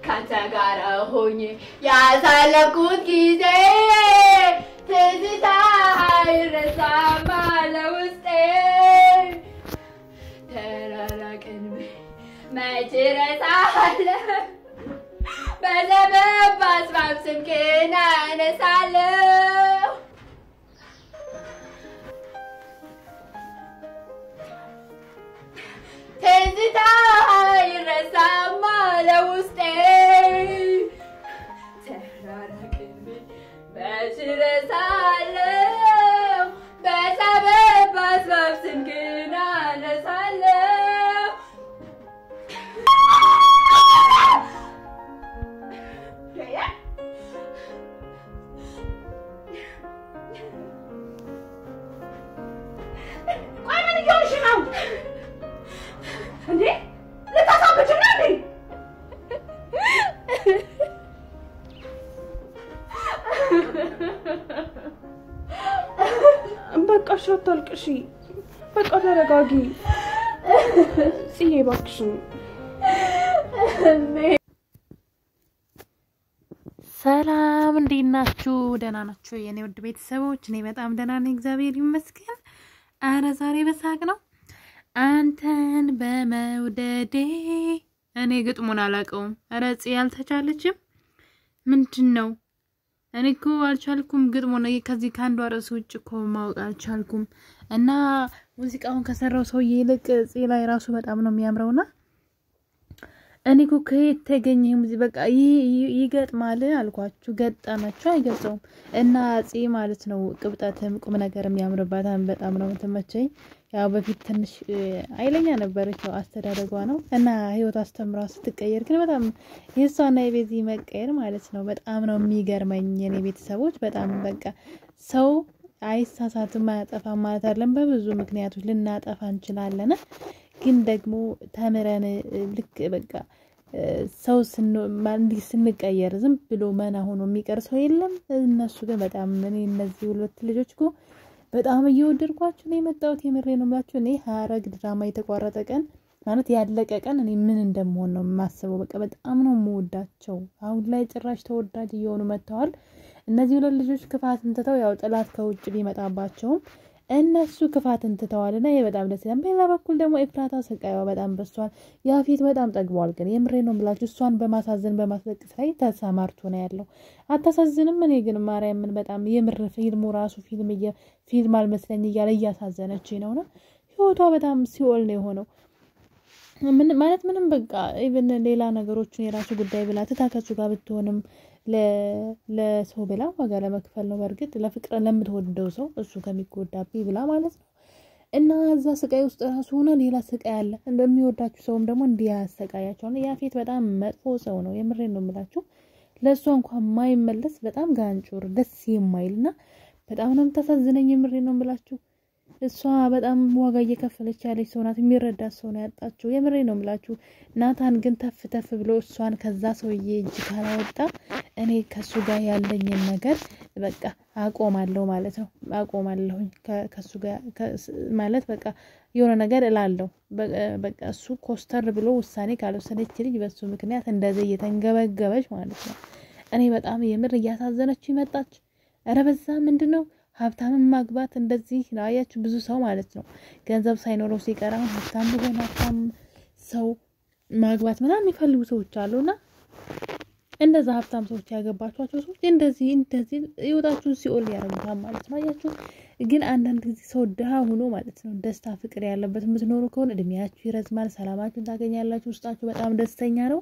ካንተጋራ ሆኜ ያሳለፍኩት ጊዜ ትዝታ አይረሳም ለውስጤ ተራራቅን መች ረሳለሁ በሰበብ አስባብ ስምህን አነሳለሁ ትዝታ አይረሳም ለውስጤ ተራራቅን መች ረሳለሁ በሰበብ አስባብ ስምህን አነሳለሁ እንዴ ለታሳበችና እንዴ በቃ ሻታልቅሺ በቃ ተረጋጊ ጽዬ ባክሽ ሰላም እንዴት ናችሁ ደህና ናችሁ የኔ ውድ ቤተሰቦች እኔ በጣም ደህና ነኝ እግዚአብሔር ይመስገን አረ ዛሬ በሳቅ ነው አንተን በመውደዴ እኔ ግጥሙን አላቀውም አረ ጽ ያልተቻለችም ምንድነው እኔ እኮ አልቻልኩም ግጥሙን ከዚህ ካንዱ አረስ ውጭ እኮ ማውቅ አልቻልኩም እና ሙዚቃውን ከሰራው ሰው ይልቅ ጽ ላይ ራሱ በጣም ነው የሚያምረውና እኔ እኮ ከየተገኘ ሙዚቃ በቃ ይገጥማል አልኳችሁ ገጠመች አይገጽም እና ጽ ማለት ነው ቅብጣተም ቁም ነገርም ያምርባታን በጣም ነው ተመቸኝ ያው በፊት ትንሽ አይለኛ ነበርች አስተዳደጓ ነው እና ህይወት አስተምራ ስትቀየር ግን በጣም የሷና የቤዚ መቀየር ማለት ነው በጣም ነው የሚገርመኝ የኔ ቤተሰቦች በጣም በቃ ሰው አይሳሳትም ማያጠፋም ማለት አይደለም በብዙ ምክንያቶች ልናጠፋ እንችላለን ግን ደግሞ ተምረን ልክ በቃ ሰው ስንቀየር ዝም ብሎ መና ሆኖ የሚቀር ሰው የለም እነሱ ግን በጣም እኔ እነዚህ ሁለት ልጆች እኮ በጣም እየወደድኳቸው ነው የመጣሁት የምሬ ነው ማለት እኔ ሐረግ ድራማ የተቋረጠ ቀን ማለት ያለቀ ቀን እኔ ምን እንደምሆን ነው ማስበው በቃ በጣም ነው የምወዳቸው አሁን ላይ ጭራሽ ተወዳጅ እየሆኑ መጥተዋል እነዚህ ሁለት ልጆች ክፋትን ተተው ያው ጥላት ከውጭ ቢመጣባቸው እነሱ ክፋትን ተተዋልና ይሄ በጣም ደስ ይላል በሌላ በኩል ደግሞ ኤፍራታ ሰቃይዋ በጣም በሷል ያፊት በጣም ጠግቧል ግን የምሬ ነው ብላችሁ እሷን በማሳዘን በማስለቀስ ላይ ተሰማርቶ ነው ያለው አታሳዝንም እኔ ግን ማርያምን በጣም የምር ፊልሙ ራሱ ፊልም አልመስለኝ እያለ ያሳዘነች ነውና ህይወቷ በጣም ሲኦል ነው የሆነው ምን ማለት ምንም በቃ ኢቭን ሌላ ነገሮችን የራሱ ጉዳይ ብላ ተታከሱ ጋር ብትሆንም ለሰው ብላ ዋጋ ለመክፈል ነው በርግጥ ለፍቅር ለምትወደው ሰው እሱ ከሚጎዳብኝ ብላ ማለት ነው እና እዛ ስቃይ ውስጥ ራሱ ሆነ ሌላ ስቃይ አለ እንደሚወዳችሁ ሰውም ደግሞ እንዲያሰቃያቸው ነው ያፊት በጣም መጥፎ ሰው ነው የምሬን ነው የምላችሁ ለሱ እንኳን ማይመለስ በጣም ጋንጮር ደስ የማይልና በጣም ነው ተሳዝነኝ የምሬን ነው የምላችሁ እሷ በጣም ዋጋ እየከፈለች ያለች ሰው ናት የሚረዳ ሰው ነው ያጣቸው የምሬ ነው የምላችሁ ናታን ግን ተፍ ብሎ እሷን ከዛ ሰውዬ እጅ ካላወጣ እኔ ከሱ ጋር ያለኝን ነገር በቃ አቆማለሁ ማለት ነው አቆማለሁኝ ከሱ ጋር ማለት በቃ የሆነ ነገር እላለሁ በቃ እሱ ኮስተር ብሎ ውሳኔ ካልወሰነች ልጅ በሱ ምክንያት እንደዚህ እየተንገበገበች ማለት ነው እኔ በጣም የምር እያሳዘነች ይመጣች አረ በዛ ምንድነው ሀብታም ማግባት እንደዚህ ነው አያችሁ ብዙ ሰው ማለት ነው ገንዘብ ሳይኖረው ሲቀር ሀብታም ሆነ ሀብታም ሰው ማግባት ምናምን የሚፈልጉ ሰዎች አሉና እንደዛ ሀብታም ሰዎች ያገባቸው ሰዎች እንደዚህ ይወጣችሁ ሲኦል ያረጋጋል ማለት ነው አያችሁ ግን አንዳንድ ጊዜ ሰው ደሃ ሆኖ ማለት ነው ደስታ ፍቅር ያለበት የምትኖሩ ከሆነ እድሜያችሁ ይረዝማል ሰላማችሁን ታገኛላችሁ ውስጣችሁ በጣም ደስተኛ ነው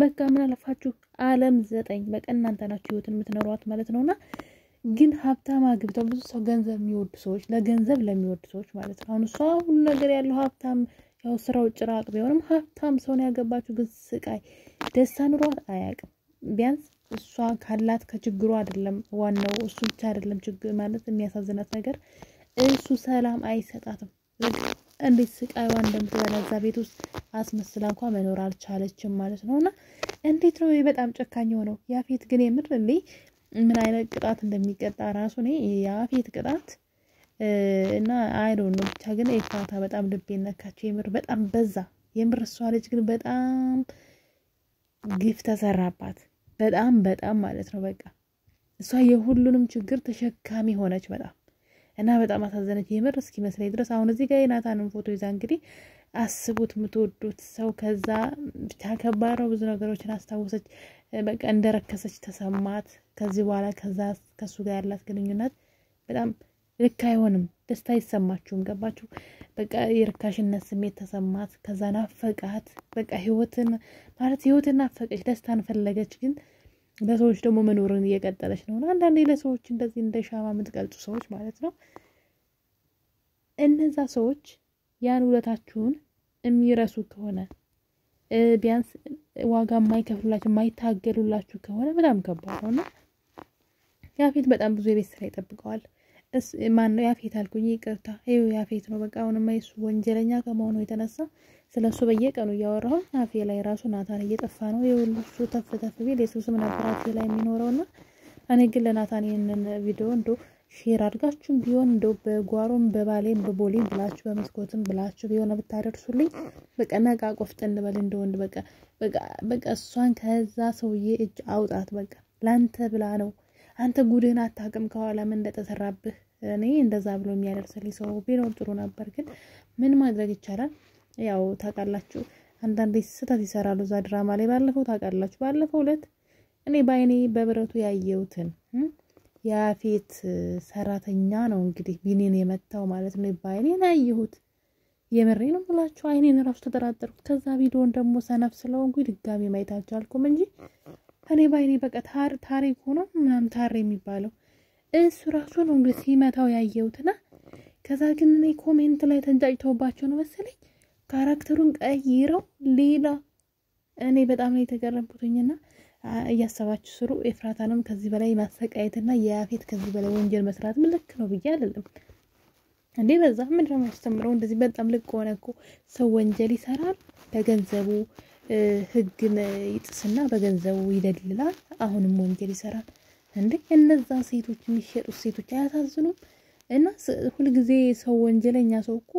በቃ ምን አለፋችሁ ዓለም 9 በቃ እናንተ ናችሁ ህይወትን የምትኖሩት ማለት ነውና ግን ሀብታም አግብተው ብዙ ሰው ገንዘብ የሚወዱ ሰዎች ለገንዘብ ለሚወዱ ሰዎች ማለት ነው አሁን ሰው ሁሉ ነገር ያለው ሀብታም ያው ስራው ጭራቅ ቢሆንም ሀብታም ሰው ነው ያገባችሁ ግን ስቃይ ደስታ ኑሯት አያውቅም ቢያንስ እሷ ካላት ከችግሩ አይደለም ዋናው እሱ ብቻ አይደለም ችግር ማለት የሚያሳዝናት ነገር እሱ ሰላም አይሰጣትም እንዴት ስቃይዋ እንደምትበላዛ ቤት ውስጥ አስመስላ እንኳን መኖር አልቻለችም ማለት ነውና እንዴት ነው በጣም ጨካኝ ሆነው ያፊት ግን የምር ምን አይነት ቅጣት እንደሚቀጣ ራሱ ነው ያፊት ቅጣት እና አይ ዶንት ኖ ብቻ ግን ኤፍራታ በጣም ልቤን ነካቸው የምር በጣም በዛ የምር እሷ ልጅ ግን በጣም ግፍ ተሰራባት በጣም ማለት ነው በቃ እሷ የሁሉንም ችግር ተሸካሚ ሆነች በጣም እና በጣም አሳዘነች የምር እስኪ መስለኝ ድረስ አሁን እዚህ ጋር የናታንን ፎቶ ይዛ እንግዲህ አስቡት የምትወዱት ሰው ከዛ ብቻ ከባድ ነው ብዙ ነገሮችን አስታወሰች በቃ እንደረከሰች ተሰማት ከዚህ በኋላ ከሱ ጋር ያላት ግንኙነት በጣም ልክ አይሆንም ደስታ ይሰማችሁም ገባችሁ በቃ የርካሽነት ስሜት ተሰማት ከዛ ናፈቃት በቃ ህይወትን ናፈቀች ደስታን ፈለገች ግን ለሰዎች ደግሞ መኖርን እየቀጠለች ነው አንዳንዴ ለሰዎች እንደዚህ እንደ ሻማ የምትቀልጡ ሰዎች ማለት ነው እነዛ ሰዎች ያን ውለታችሁን የሚረሱ ከሆነ ቢያንስ ዋጋ የማይከፍሉላችሁ የማይታገሉላችሁ ከሆነ በጣም ከባድ ነውና ያፌት በጣም ብዙ የቤት ስራ ይጠብቀዋል ማን ነው ያፌት አልኩኝ ይቅርታ ያፌት ነው በቃ አሁንማ እሱ ወንጀለኛ ከመሆኑ የተነሳ ስለሱ በየቀኑ ያወራው አፌ ላይ ራሱ ናታን እየጠፋ ነው የሁሉ ተፍ ቢል የሱስም ነበር አፌ ላይ የሚኖረውና እኔ ግን ለናታን ይሄንን ቪዲዮ እንደው ሼር አድርጋችሁም ቢሆን እንደው በጓሮም በባሌም በቦሌም ብላችሁ በመስኮትም ብላችሁ ቢሆን ብታደርሱልኝ በቃ ነቃ ቆፍጠን በል እንደወንድ በቃ እሷን ከዛ ሰውዬ እጅ አውጣት በቃ ላንተ ብላ ነው አንተ ጉድህን አታውቅም ከኋላ ምን እንደተሰራብህ እኔ እንደዛ ብሎ የሚያደርሰልኝ ሰው ቢኖር ጥሩ ነበር ግን ምን ማድረግ ይቻላል ያው ታውቃላችሁ አንዳንዴ ስህተት ይሰራሉ እዛ ድራማ ላይ ባለፈው ዕለት እኔ ባይኔ በብረቱ ያየሁትን ያፌት ሰራተኛ ነው እንግዲህ ቢኒን የመታው ማለት ነው ባይኔ ያየሁት የምሬ ነው ብላችሁ አይኔን ራሱ ተጠራጠርኩ ከዛ ቪዲዮን ደግሞ ሰነፍ ስለሆንኩ ድጋሚ ማየት አልቻልኩም እንጂ እኔ ባይኔ በቃ ታሪክ ሆኖ ምናምን ታሪ የሚባለው እሱ ራሱ ነው እንግዲህ ሲመታው ያየሁትና ከዛ ግን እኔ ኮሜንት ላይ ተንጫጭተውባቸው ነው መሰለኝ ካራክተሩን ቀይረው ሌላ እኔ በጣም ነው የተገረምኩትና እያሰባችሁ ስሩ ኤፍራታንም ከዚህ በላይ ማሰቃየትና ያፌት ከዚህ በላይ ወንጀል መስራት ልክ ነው ብዬ አይደለም እንዴ በዛ ምን ነው ያስተምረው እንደዚህ በጣም ልክ ሆነ እኮ ሰው ወንጀል ይሰራል በገንዘቡ ህግን ይጥስና በገንዘቡ ይደልላል አሁንም ወንጀል ይሰራል እንዴ እነዛ ሴቶች የሚሸጡ ሴቶች አያሳዝኑም እና ሁሉ ጊዜ ሰው ወንጀለኛ ሰው እኮ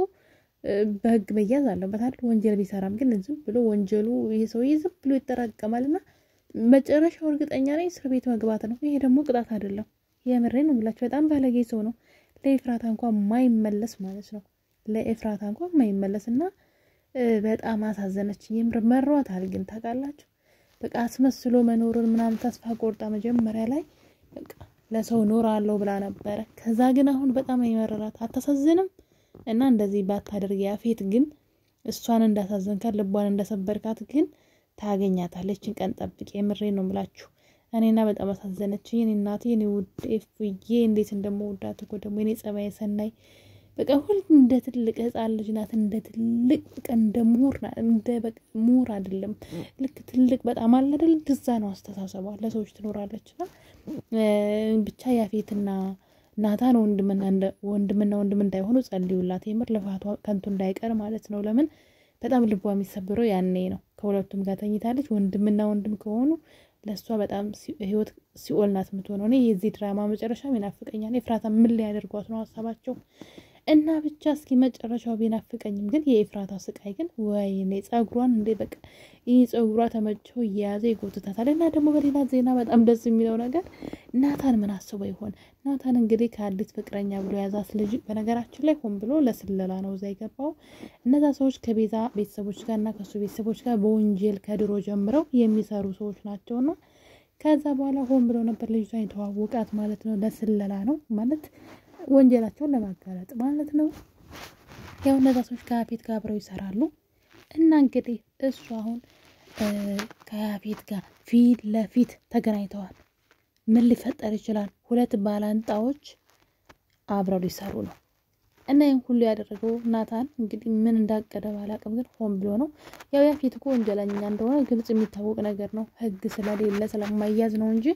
በህግ መያዝ አለበት አይደል ወንጀል ቢሰራም ግን ዝም ብሎ ወንጀሉ ይሄ ዝም ብሎ ይተራቀማልና መጨረሻው እርግጠኛ ነኝ እስር ቤት መግባት ነው ይሄ ደግሞ ቅጣት አይደለም የምሬ ነው ብላችሁ በጣም ባለጌ ሰው ነው ለኤፍራታ እንኳን ማይመለስ ማለት ነው ለኤፍራታ እንኳን ማይመለስና በጣም አሳዘነች የምር መሯታል ግን ታውቃላችሁ በቃ አስመስሎ መኖርን ምናምን ተስፋ ቆርጣ መጀመሪያ ላይ በቃ ለሰው ኖራለሁ ብላ ነበር ከዛ ግን አሁን በጣም ይመረራት አታሳዝንም እና እንደዚህ ባታደርግ ያፌት ግን እሷን እንዳሳዘንካት ልቧን እንደሰበርካት ግን ታገኛታለች ቀን ጠብቂ የምሬ ነው ብላችሁ እኔና በጣም አሳዘነችኝ እኔ እናቴ እኔ ውድ ኤፍዬ እንዴት እንደምወዳት እኮ ደግሞ እኔ ጸባይ ሰናይ በቃ ሁሉ እንደ ትልቅ ህፃን ልጅ ናት እንደ ትልቅ በቃ እንደ በቃ ሙር አይደለም ልክ ትልቅ በጣም አለ አይደል ትዛ ነው አስተሳሰቧ ለሰዎች ትኖራለችና ብቻ ያፌትና ናታን ወንድምና እንዳይሆኑ ጸልዩላት የምር ለፋቷ ከንቱ እንዳይቀር ማለት ነው ለምን በጣም ልቧ የሚሰብረው ያኔ ነው ከሁለቱም ጋር ተኝታለች ወንድም ከሆኑ ለሷ በጣም ህይወት ሲኦል ናት የምትሆነው እኔ የዚህ ድራማ መጨረሻ ይናፍቀኛል ኤፍራታ ምን ሊያደርጓት ነው ሐሳባቸው እና ብቻ እስኪ መጨረሻው ቢናፍቀኝም ግን የኤፍራታ ስቃይ ግን ወይኔ ጸጉሯን እንደ በቃ ይሄ ጸጉሯ ተመቸው ያዘ ይጎትታታል እና ደግሞ በሌላ ዜና በጣም ደስ የሚለው ነገር ናታን ምን አስበው ይሆን ናታን እንግዲህ ከአዲስ ፍቅረኛ ብሎ ያዛት ልጅ በነገራችን ላይ ሆን ብሎ ለስለላ ነው እዛ ይገባው እነዛ ሰዎች ከቤዛ ቤተሰቦች ጋርና ከሱ ቤተሰቦች ጋር በወንጀል ከድሮ ጀምረው የሚሰሩ ሰዎች ናቸውና ከዛ በኋላ ሆን ብሎ ነበር ልጅቷን የተዋወቃት ማለት ነው ለስለላ ነው ማለት ወንጀላቸውን ለማጋለጥ ማለት ነው ያው እነዛ ሰዎች ከያፌት ጋር አብረው ይሰራሉ እና እንግዲህ እሱ አሁን ከያፌት ጋር ፊት ለፊት ተገናኝተዋል ምን ሊፈጠር ይችላል ሁለት ባላንጣዎች አብረው ሊሰሩ ነው እና ይሄን ሁሉ ያደረገው ናታን እንግዲህ ምን እንዳቀደ ባላቀም ግን ሆን ብሎ ነው ያው ያፌት እኮ ወንጀለኛ እንደሆነ ግልጽ የሚታወቅ ነገር ነው ህግ ስለሌለ ስለማይያዝ ነው እንጂ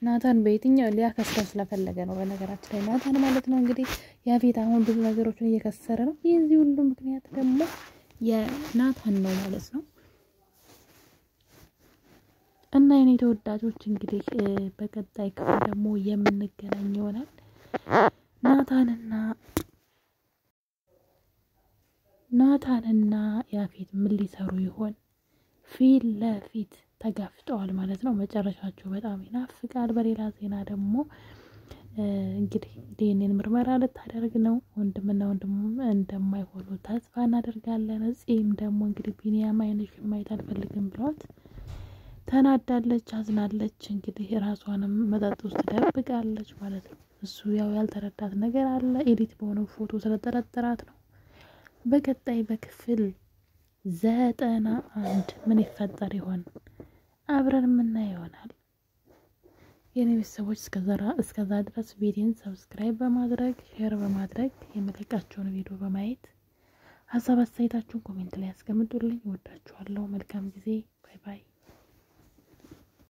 ናታን በየትኛው ሊያከስረው ስለፈለገ ነው በነገራችን ላይ ናታን ማለት ነው እንግዲህ ያፌት አሁን ብዙ ነገሮችን እየከሰረ ነው የዚህ ሁሉ ምክንያት ደግሞ የናታን ነው ማለት ነው እና የኔ ተወዳጆች እንግዲህ በቀጣይ ክፍል ደግሞ የምንገናኝ ይሆናል ናታንና ናታንና ያፌት ምን ሊሰሩ ይሆን? ፊት ለፊት ተጋፍጠዋል ማለት ነው። መጨረሻቸው በጣም ይናፍቃል። በሌላ ዜና ደግሞ እንግዲህ ዲኤንኤ ምርመራ ልታደርግ ነው። ወንድምና ወንድም እንደማይሆኑ ተስፋ እናደርጋለን። እዚህም ደግሞ እንግዲህ ቢኒያም አይንሽ ማየት አልፈልግም ብሏት ተናዳለች፣ አዝናለች። እንግዲህ ራሷንም መጠጥ ውስጥ ደብቃለች ማለት ነው። እሱ ያው ያልተረዳት ነገር አለ። ኤዲት በሆነው ፎቶ ስለጠረጠራት ነው። በቀጣይ በክፍል 91 ምን ይፈጠር ይሆን? አብረን የምናየው ይሆናል። የኔ ቤተሰቦች እስከዛ ድረስ ቪዲዮን ሰብስክራይብ በማድረግ ሼር በማድረግ የመለቃቸውን ቪዲዮ በማየት ሀሳብ አስተያየታችሁን ኮሜንት ላይ አስቀምጡልኝ። እወዳችኋለሁ። መልካም ጊዜ። ባይ ባይ።